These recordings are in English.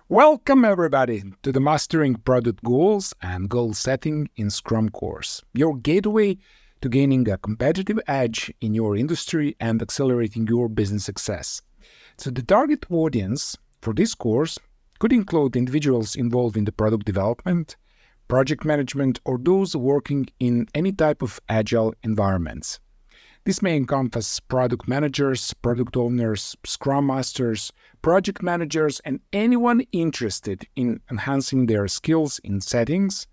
Welcome everybody to the Mastering Product Goals and Goal Setting in Scrum course, your gateway to gaining a competitive edge in your industry and accelerating your business success. So the target audience for this course could include individuals involved in the product development, project management, or those working in any type of agile environments. This may encompass product managers, product owners, scrum masters, project managers, and anyone interested in enhancing their skills in settings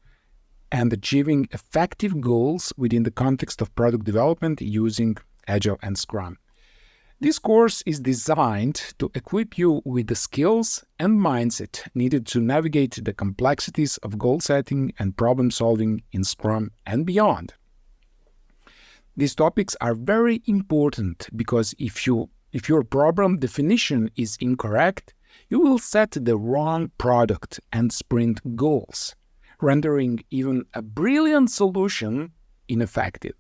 and achieving effective goals within the context of product development using Agile and Scrum. This course is designed to equip you with the skills and mindset needed to navigate the complexities of goal setting and problem solving in Scrum and beyond. These topics are very important because if your problem definition is incorrect, you will set the wrong product and sprint goals, rendering even a brilliant solution ineffective.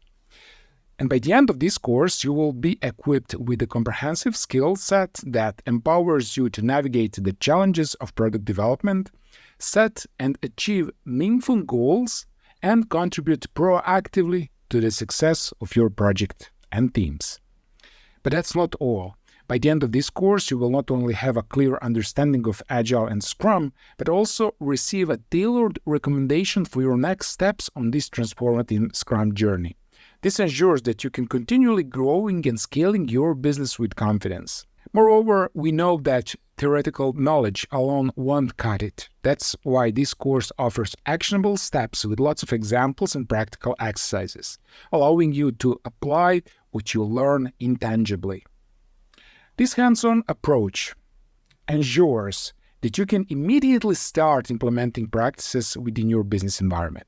And by the end of this course, you will be equipped with a comprehensive skill set that empowers you to navigate the challenges of product development, set and achieve meaningful goals, and contribute proactively to the success of your project and teams. But that's not all. By the end of this course, you will not only have a clear understanding of Agile and Scrum, but also receive a tailored recommendation for your next steps on this transformative Scrum journey. This ensures that you can continually growing and scaling your business with confidence. Moreover, we know that theoretical knowledge alone won't cut it. That's why this course offers actionable steps with lots of examples and practical exercises, allowing you to apply what you learn intangibly. This hands-on approach ensures that you can immediately start implementing practices within your business environment.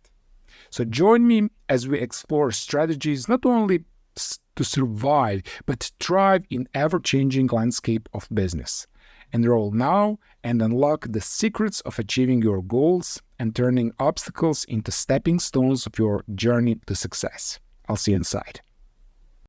So join me as we explore strategies not only to survive, but thrive in ever-changing landscape of business. Enroll now and unlock the secrets of achieving your goals and turning obstacles into stepping stones of your journey to success. I'll see you inside.